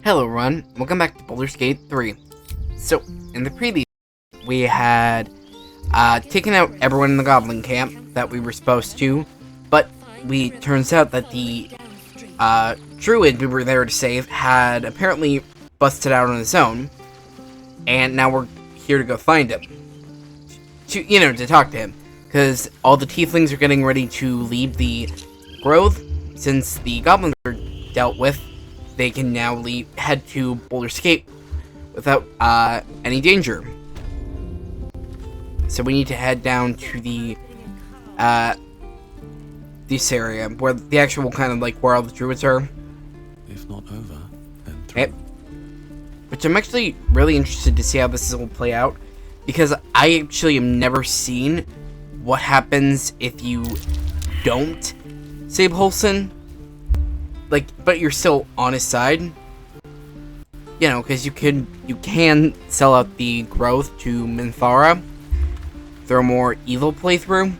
Hello, everyone. Welcome back to Baldur's Gate 3. So, in the previous, we had taken out everyone in the Goblin camp that we were supposed to, but turns out that the druid we were there to save had apparently busted out on his own, and now we're here to go find him. To talk to him, because all the tieflings are getting ready to leave the grove. Since the goblins are dealt with, they can now head to Baldur's Gate without any danger. So we need to head down to this area where the actual kind of where all the druids are. If not over, then through. Which I'm actually really interested to see how this will play out, because I actually have never seen what happens if you don't save Holson. But you're still on his side. Because you can sell out the growth to Minthara through a more evil playthrough.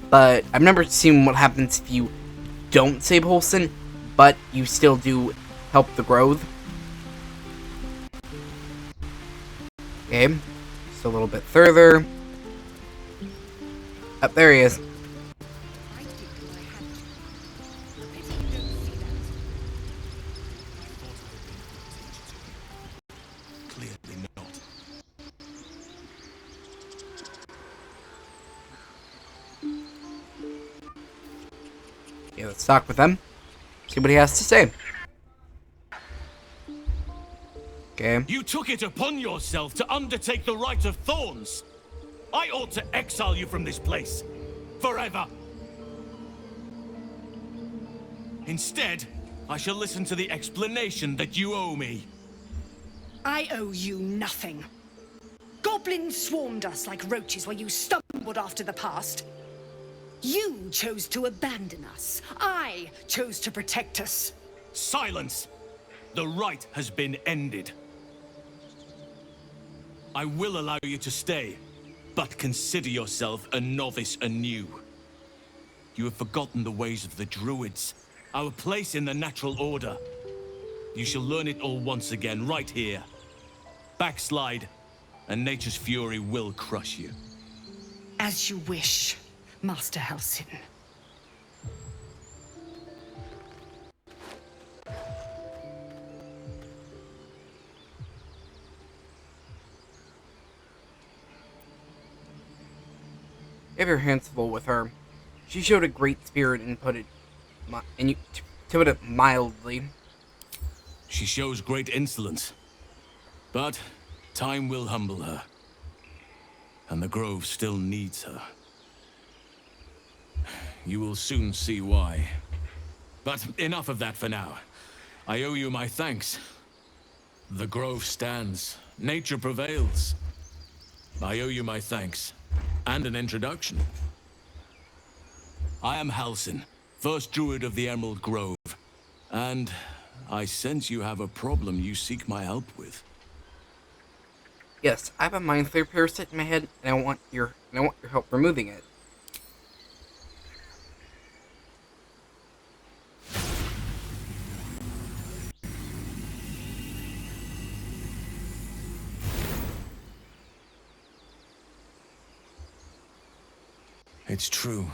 But I've never seen what happens if you don't save Holson, but you still do help the growth. Okay, just a little bit further. Up there he is. Yeah, let's talk with him. See what he has to say. Okay. You took it upon yourself to undertake the Rite of Thorns. I ought to exile you from this place. Forever. Instead, I shall listen to the explanation that you owe me. I owe you nothing. Goblins swarmed us like roaches while you stumbled after the past. You chose to abandon us. I chose to protect us. Silence! The rite has been ended. I will allow you to stay, but consider yourself a novice anew. You have forgotten the ways of the druids, our place in the natural order. You shall learn it all once again, right here. Backslide, and nature's fury will crush you. As you wish, Master Halsin. If you're fanciful with her, she showed a great spirit and to put it mildly. She shows great insolence, but time will humble her, and the grove still needs her. You will soon see why. But enough of that for now. I owe you my thanks. The grove stands. Nature prevails. I owe you my thanks. And an introduction. I am Halsin, first druid of the Emerald Grove. And I sense you have a problem you seek my help with. Yes, I have a mind flare parasite in my head, and I want your help removing it. It's true.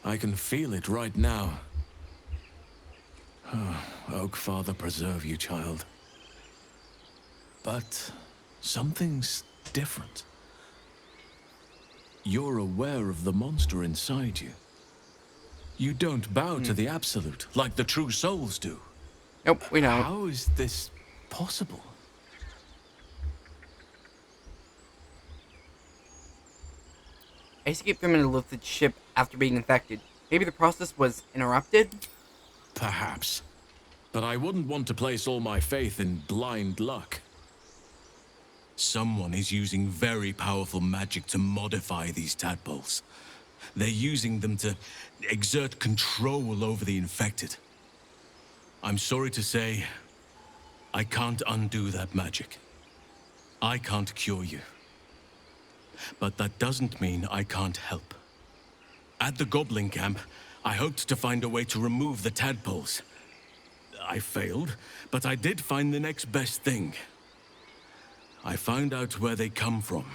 I can feel it right now. Oak Father preserve you, child. But something's different. You're aware of the monster inside you. You don't bow to the Absolute like the true souls do. Nope, we don't. How is this possible? I escaped from an elicited ship after being infected. Maybe the process was interrupted? Perhaps. But I wouldn't want to place all my faith in blind luck. Someone is using very powerful magic to modify these tadpoles. They're using them to exert control over the infected. I'm sorry to say, I can't undo that magic. I can't cure you. But that doesn't mean I can't help. At the Goblin camp, I hoped to find a way to remove the tadpoles. I failed, but I did find the next best thing. I found out where they come from.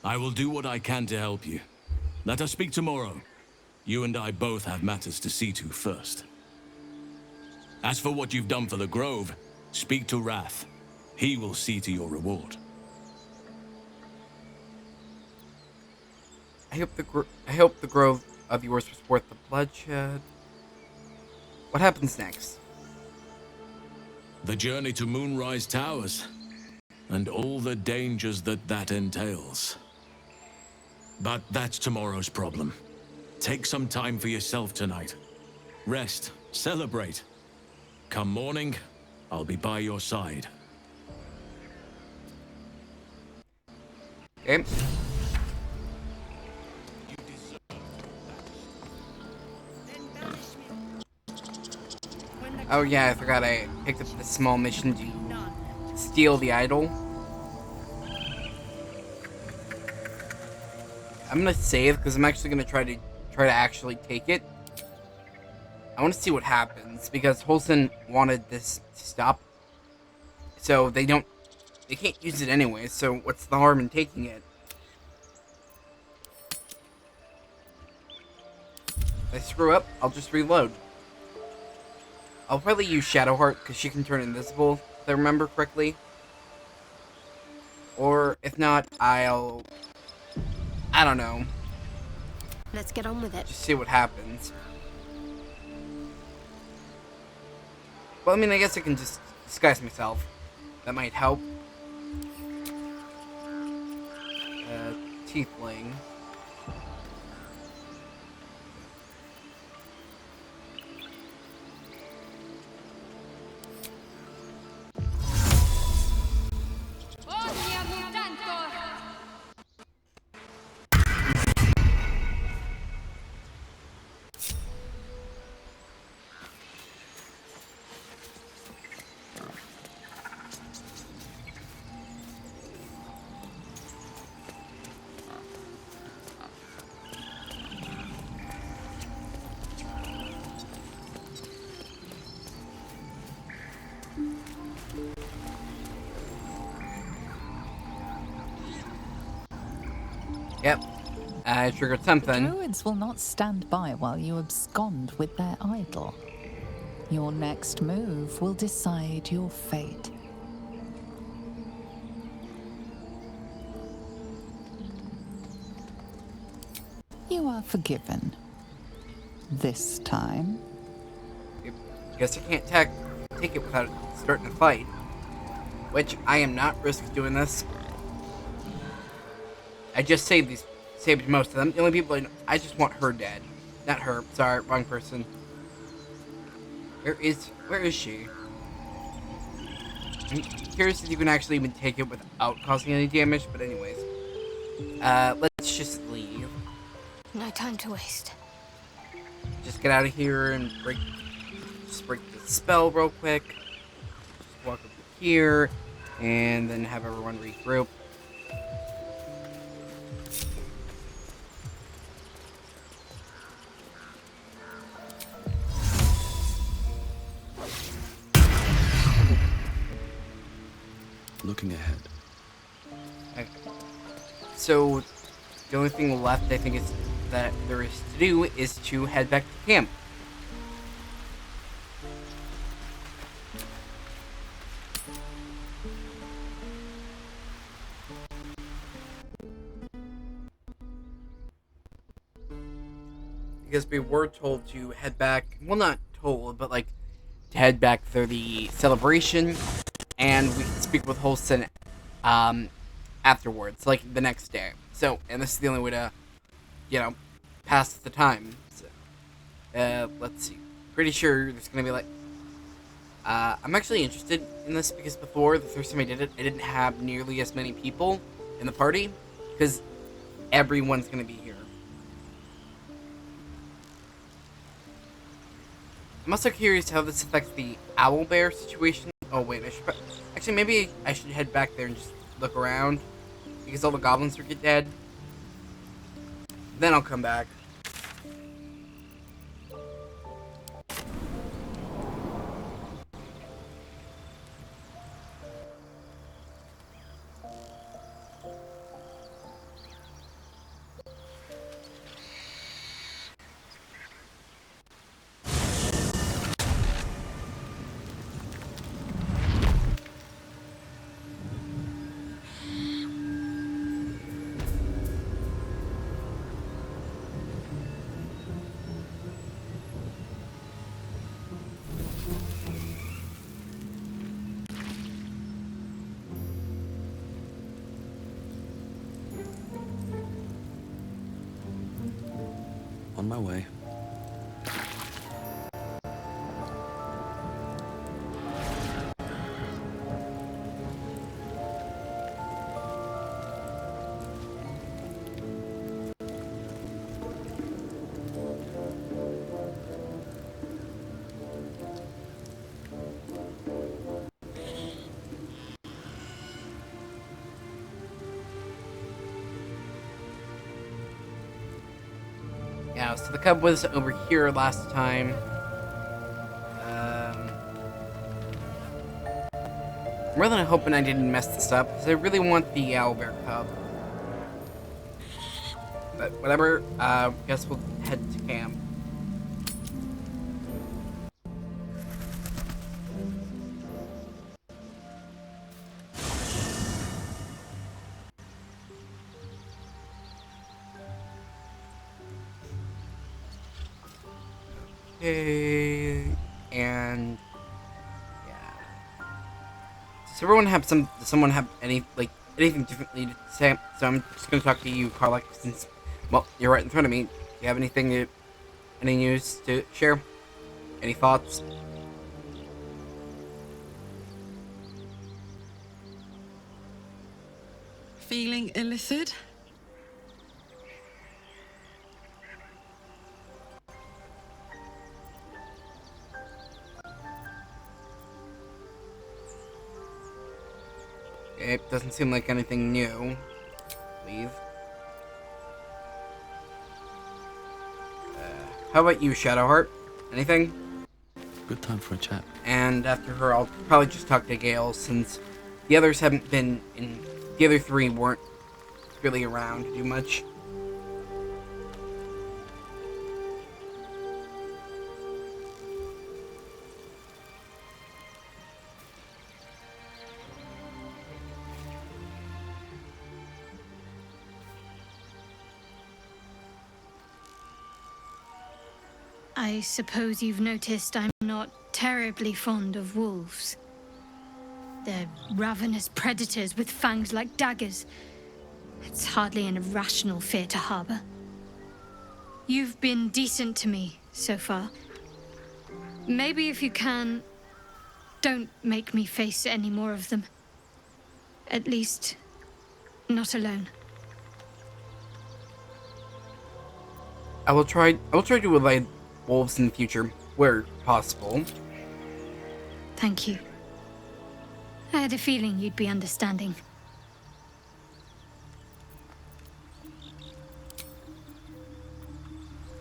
I will do what I can to help you. Let us speak tomorrow. You and I both have matters to see to first. As for what you've done for the Grove, speak to Wrath. He will see to your reward. I hope the grove of yours was worth the bloodshed. What happens next? The journey to Moonrise Towers, and all the dangers that entails. But that's tomorrow's problem. Take some time for yourself tonight. Rest, celebrate. Come morning, I'll be by your side. Okay. Oh yeah, I forgot I picked up the small mission to steal the idol. I'm gonna save because I'm actually gonna try to actually take it. I want to see what happens because Holson wanted this to stop, so they can't use it anyway. So what's the harm in taking it? If I screw up, I'll just reload. I'll probably use Shadowheart because she can turn invisible, if I remember correctly. Or if not, I don't know. Let's get on with it. Just see what happens. Well, I mean, I guess I can just disguise myself. That might help. Tiefling. Yep. I triggered something. Druids will not stand by while you abscond with their idol. Your next move will decide your fate. You are forgiven. This time. Guess I can't take it without starting a fight. Which I am not risk doing this. I just saved most of them. The only people I just want her dead. Not her. Sorry, wrong person. Where is she? I'm curious if you can actually even take it without causing any damage, but anyways. Let's just leave. No time to waste. Just get out of here and break the spell real quick. Just walk over here and then have everyone regroup. Looking ahead. Okay. So the only thing left I think is that there is to do is to head back to camp. Because we were told to head back, well, not told, but like to head back for the celebration, and we can speak with Holston afterwards, like the next day. So, and this is the only way to, pass the time. So, let's see. Pretty sure there's gonna be like, I'm actually interested in this because before, the first time I did it, I didn't have nearly as many people in the party, because everyone's gonna be here. I'm also curious how this affects the owlbear situation. Oh wait, actually maybe I should head back there and just look around, because all the goblins are dead. Then I'll come back. On my way. Yeah, so the cub was over here last time. I'm really hoping I didn't mess this up, because I really want the owlbear cub. But whatever, guess we'll head to camp. Okay, and yeah. Does everyone have does someone have anything differently to say? So I'm just gonna talk to you, Carla, since, well, you're right in front of me. Do you have any news to share? Any thoughts? Feeling illicit? It doesn't seem like anything new. Leave. How about you, Shadowheart? Anything? Good time for a chat. And after her, I'll probably just talk to Gale, since the others haven't been in. The other three weren't really around to do much. I suppose you've noticed I'm not terribly fond of wolves. They're ravenous predators with fangs like daggers. It's hardly an irrational fear to harbor. You've been decent to me so far. Maybe if you can, don't make me face any more of them. At least, not alone. I will try to avoid wolves in the future, where possible. Thank you. I had a feeling you'd be understanding.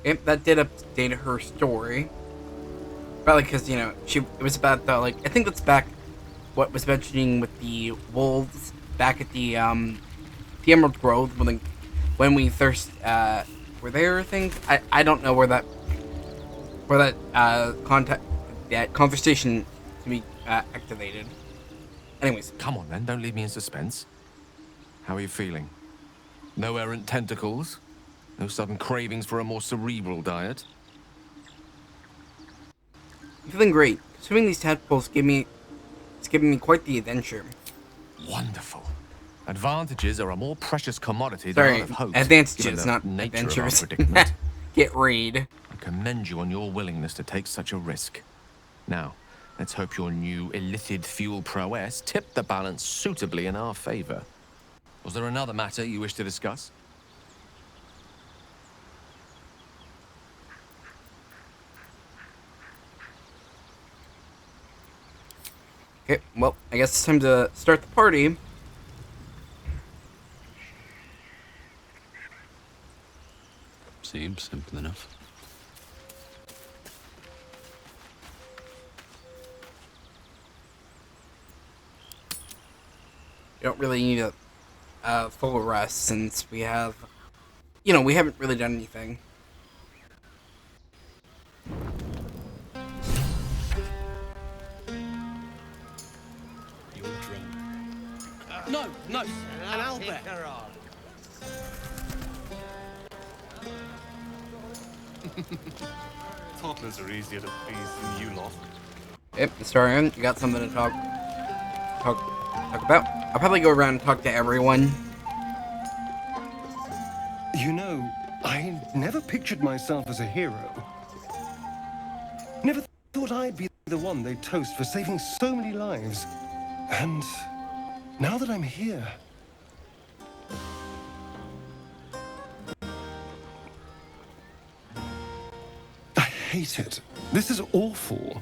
Yep, that did update her story. Probably because, it was about the, I think that's back what was mentioning with the wolves back at the Emerald Grove when we first were there, I think. I don't know where that conversation to be activated. Anyways. Come on then, don't leave me in suspense. How are you feeling? No errant tentacles? No sudden cravings for a more cerebral diet? I'm feeling great. Swimming these tadpoles it's giving me quite the adventure. Wonderful. Advantages are a more precious commodity Sorry, than I'd have hoped. advantages, not nature adventures. of our predicament. Get raid. I commend you on your willingness to take such a risk. Now, let's hope your new illithid fuel prowess tipped the balance suitably in our favor. Was there another matter you wish to discuss? Okay, well, I guess it's time to start the party. Seems simple enough. You don't really need a full rest since we have, we haven't really done anything. You will drink. No, an owlbear. Toddlers are easier to please than you lot. Yep, Historian, you got something to talk about? I'll probably go around and talk to everyone. You know, I Never pictured myself as a hero. Never thought I'd be the one they'd toast for saving so many lives. And now that I'm here... I hate it. This is awful.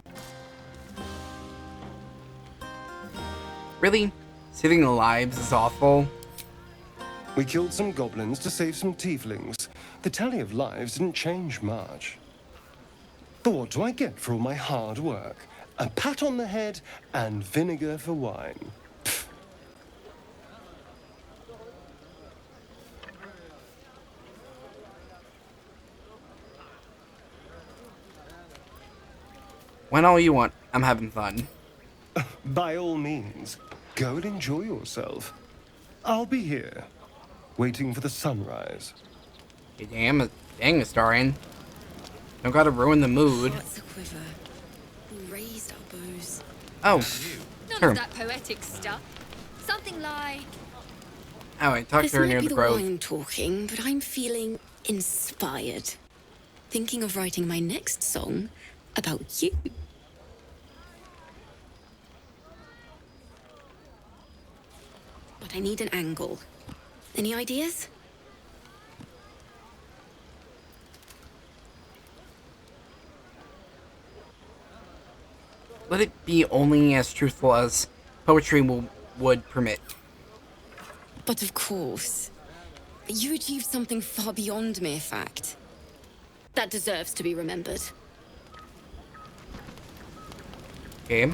Really? Saving lives is awful? We killed some goblins to save some tieflings. The tally of lives didn't change much. But what do I get for all my hard work? A pat on the head and vinegar for wine. Pfft. When all you want. I'm having fun. By all means, go and enjoy yourself. I'll be here, waiting for the sunrise. Hey, dang, Astarion. Don't gotta ruin the mood. Hearts a quiver. We raised our bows. Oh, None sure. of that poetic stuff. Something like... Oh, I talked This to her might near be the the grove. wine talking, but I'm feeling inspired. Thinking of writing my next song about you. But I need an angle. Any ideas? Let it be only as truthful as poetry would permit. But of course, you achieved something far beyond mere fact. That deserves to be remembered. Okay.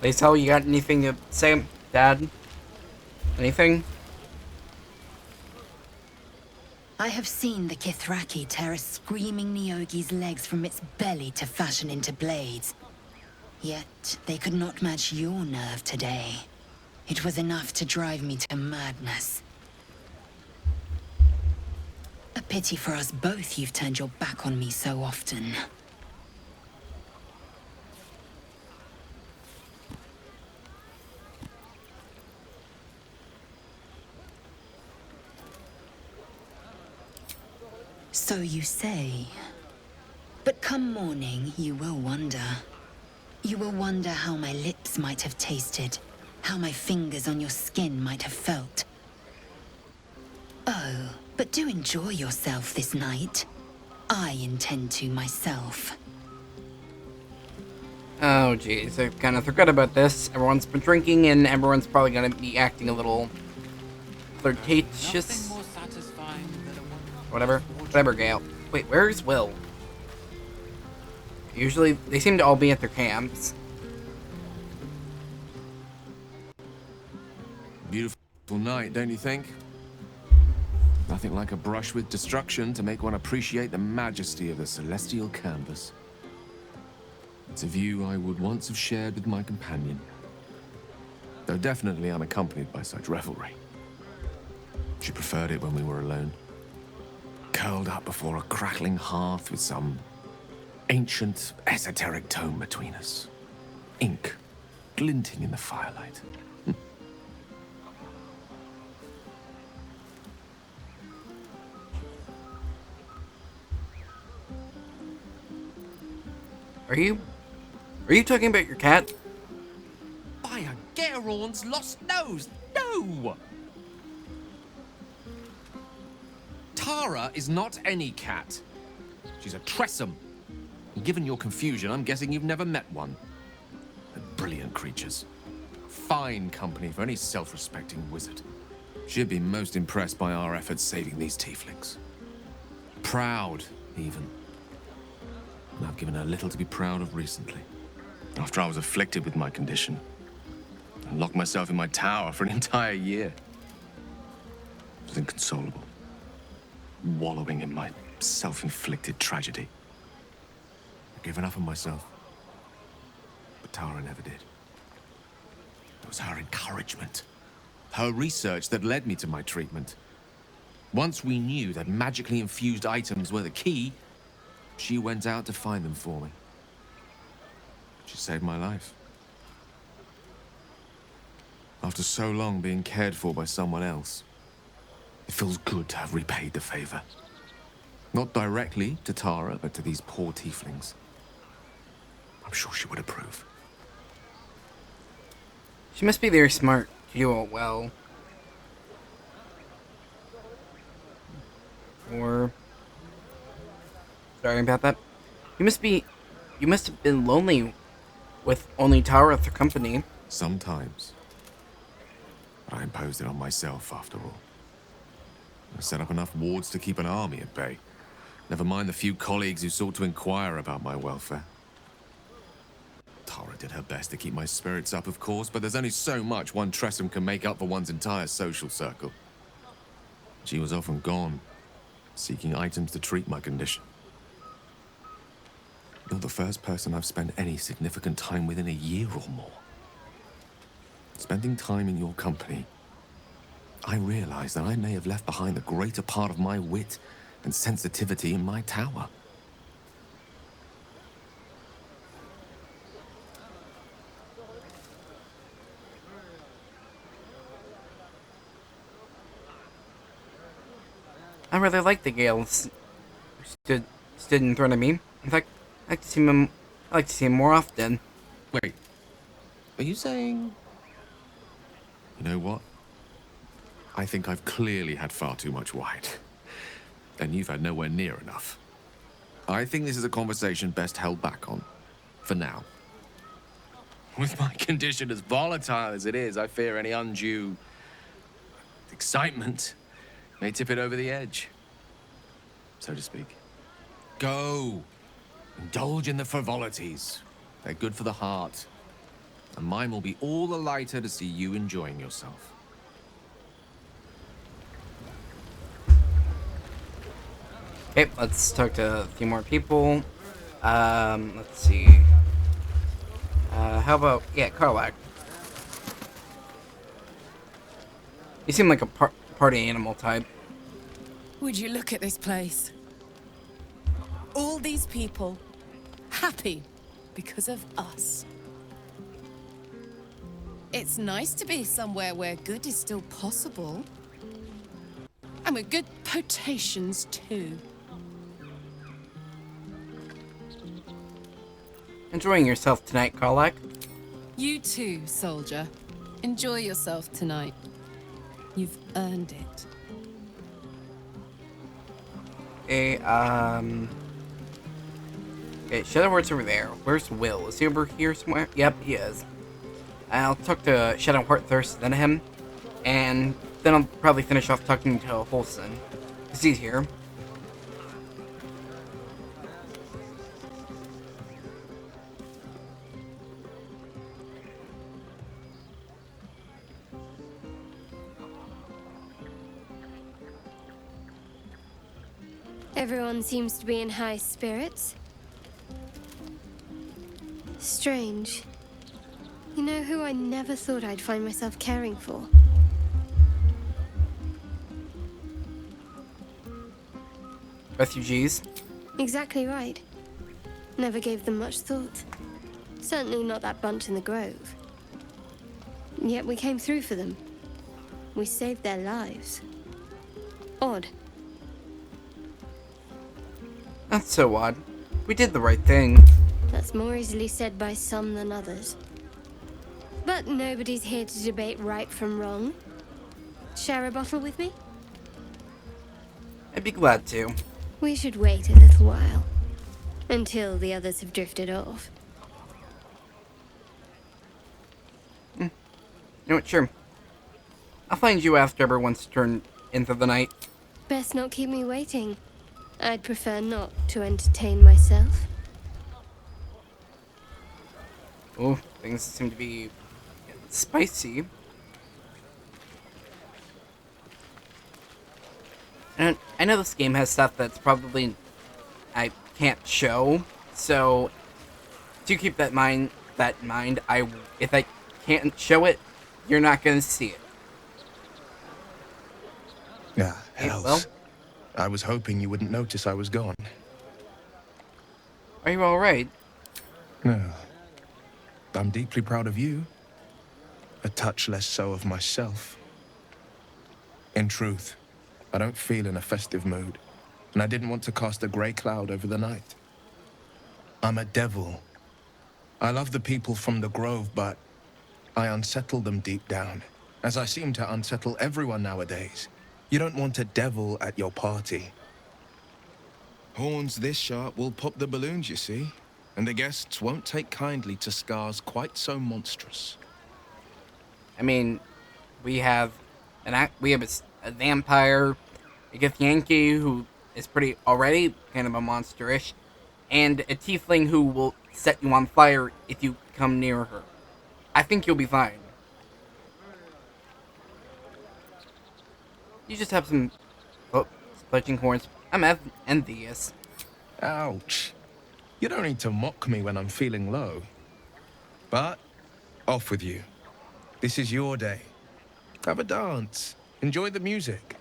Laisel, you got anything to say? Dad? Anything? I have seen the Kithraki tear a screaming Neogi's legs from its belly to fashion into blades. Yet, they could not match your nerve today. It was enough to drive me to madness. A pity for us both you've turned your back on me so often. So you say. But come morning, you will wonder. You will wonder how my lips might have tasted, how my fingers on your skin might have felt. Oh, but do enjoy yourself this night. I intend to myself. Oh, jeez. I kind of forgot about this. Everyone's been drinking, and everyone's probably going to be acting a little flirtatious. Whatever. Whatever, Gale. Wait, where's Will? Usually, they seem to all be at their camps. Beautiful night, don't you think? Nothing like a brush with destruction to make one appreciate the majesty of the celestial canvas. It's a view I would once have shared with my companion, though definitely unaccompanied by such revelry. She preferred it when we were alone, curled up before a crackling hearth with some ancient, esoteric tome between us. Ink glinting in the firelight. Are you talking about your cat? By a Garon's lost nose! No! Tara is not any cat. She's a Tressum. And given your confusion, I'm guessing you've never met one. They're brilliant creatures. Fine company for any self-respecting wizard. She'd be most impressed by our efforts saving these tieflings. Proud, even. And I've given her little to be proud of recently. After I was afflicted with my condition, I locked myself in my tower for an entire year. I was inconsolable, wallowing in my self-inflicted tragedy. I'd given up on myself, but Tara never did. It was her encouragement, her research that led me to my treatment. Once we knew that magically infused items were the key, she went out to find them for me. She saved my life. After so long being cared for by someone else, it feels good to have repaid the favor. Not directly to Tara, but to these poor tieflings. I'm sure she would approve. She must be very smart to do it well. Or... Sorry about that. You must have been lonely with only Tara at the company. Sometimes. But I imposed it on myself, after all. I set up enough wards to keep an army at bay. Never mind the few colleagues who sought to inquire about my welfare. Tara did her best to keep my spirits up, of course, but there's only so much one Tressum can make up for one's entire social circle. She was often gone, seeking items to treat my condition. You're the first person I've spent any significant time with in a year or more. Spending time in your company, I realize that I may have left behind the greater part of my wit and sensitivity in my tower. I really like the Gales who stood in front of me. In fact, I'd like to see him more often. Wait, are you saying... You know what? I think I've clearly had far too much wine. And you've had nowhere near enough. I think this is a conversation best held back on. For now. With my condition as volatile as it is, I fear any undue... excitement may tip it over the edge. So to speak. Go! Indulge in the frivolities. They're good for the heart. And mine will be all the lighter to see you enjoying yourself. Okay, let's talk to a few more people. Let's see. How about... Yeah, Karlak. You seem like a party animal type. Would you look at this place? All these people happy because of us. It's nice to be somewhere where good is still possible. And with good potations, too. Enjoying yourself tonight, Karlak? You too, soldier. Enjoy yourself tonight. You've earned it. Okay, Okay, Shadowheart's over there. Where's Will? Is he over here somewhere? Yep, he is. I'll talk to Shadowheart first, then him. And then I'll probably finish off talking to Holson. Because he's here. Everyone seems to be in high spirits. Strange. You know who I never thought I'd find myself caring for? Refugees. Exactly right. Never gave them much thought. Certainly not that bunch in the grove. Yet we came through for them. We saved their lives. Odd. That's so odd. We did the right thing. That's more easily said by some than others. But nobody's here to debate right from wrong. Share a bottle with me? I'd be glad to. We should wait a little while. Until the others have drifted off. You know what, sure. I'll find you after everyone's turned into the night. Best not keep me waiting. I'd prefer not to entertain myself. Oh, things seem to be getting spicy. And I know this game has stuff that's probably I can't show, so do keep that in mind. If I can't show it, you're not gonna see it. Yeah, Hey, hells. well? I was hoping you wouldn't notice I was gone. Are you all right? No. I'm deeply proud of you. A touch less so of myself. In truth, I don't feel in a festive mood. and I didn't want to cast a grey cloud over the night. I'm a devil. I love the people from the Grove, but I unsettle them deep down, as I seem to unsettle everyone nowadays. You don't want a devil at your party. Horns this sharp will pop the balloons, you see, and the guests won't take kindly to scars quite so monstrous. I mean, we have a vampire, a Githyanki who is pretty already kind of a monsterish, and a tiefling who will set you on fire if you come near her. I think you'll be fine. You just have some splitting horns. I'm envious. Ouch. You don't need to mock me when I'm feeling low. But, off with you. This is your day. Have a dance. Enjoy the music.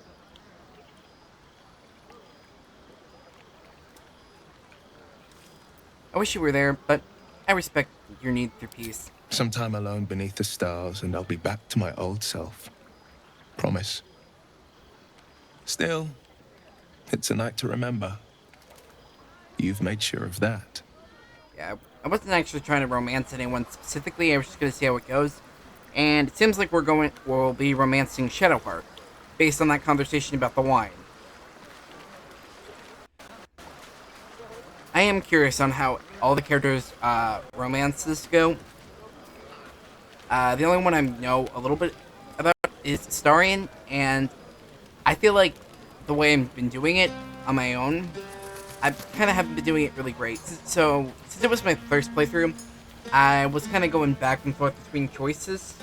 I wish you were there, but I respect your need for peace. Some time alone beneath the stars, and I'll be back to my old self. Promise. Still, it's a night to remember. You've made sure of that. Yeah, I wasn't actually trying to romance anyone specifically. I was just going to see how it goes. And it seems like we'll be romancing Shadowheart, based on that conversation about the wine. I am curious on how all the characters' romances go. The only one I know a little bit about is Starion, and I feel like the way I've been doing it on my own, I kind of haven't been doing it really great. So, since it was my first playthrough, I was kind of going back and forth between choices.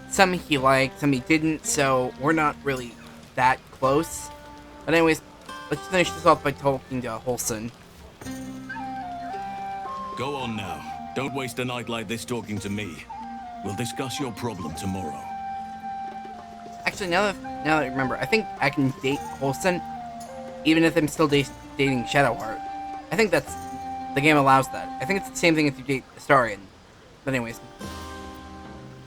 Some he liked, some he didn't, so we're not really that close. But anyways, let's finish this off by talking to Holson. Go on now. Don't waste a night like this talking to me. We'll discuss your problem tomorrow. Actually, now that I remember, I think I can date Holson, even if I'm still dating Shadowheart. I think the game allows that. I think it's the same thing if you date Astarion. But anyways,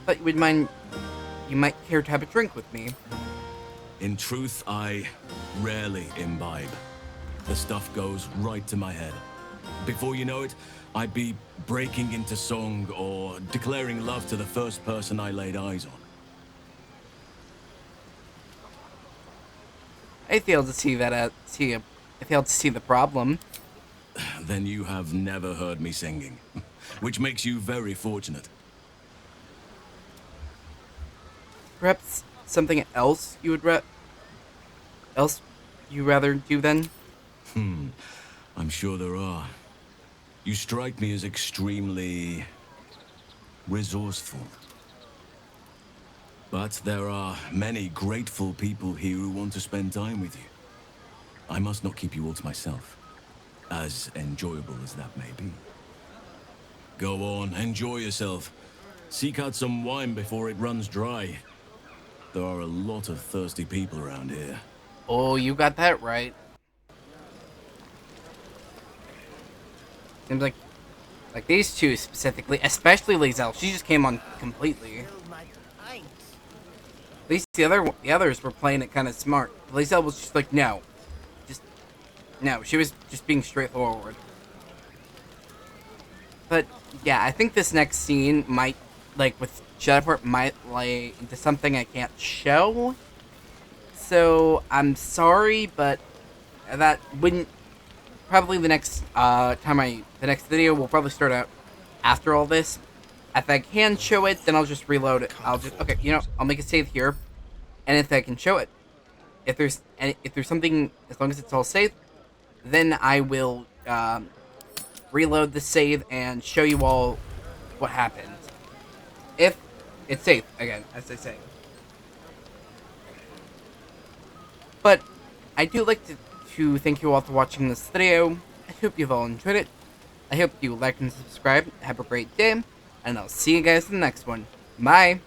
thought you might care to have a drink with me. In truth, I rarely imbibe. The stuff goes right to my head. Before you know it, I'd be breaking into song or declaring love to the first person I laid eyes on. I failed to see that. I failed to see the problem. Then you have never heard me singing, which makes you very fortunate. Perhaps something else you would rather do then? I'm sure there are. You strike me as extremely resourceful. But there are many grateful people here who want to spend time with you. I must not keep you all to myself, as enjoyable as that may be. Go on, enjoy yourself. Seek out some wine before it runs dry. There are a lot of thirsty people around here. Oh, you got that right. Seems like these two specifically, especially Lizelle, she just came on completely. At least the others were playing it kind of smart. Lizelle was just like, no. No, she was just being straightforward. But, yeah, I think this next scene might, with Shadowheart, might lay into something I can't show. So, I'm sorry, but that wouldn't... Probably the next the next video will probably start out after all this. If I can show it, then I'll just reload it. Okay, I'll make a save here, and if I can show it, if there's something, as long as it's all safe, then I will reload the save and show you all what happened. If it's safe, again, as I say. But I do like to thank you all for watching this video. I hope you've all enjoyed it. I hope you like and subscribe. Have a great day, and I'll see you guys in the next one. Bye!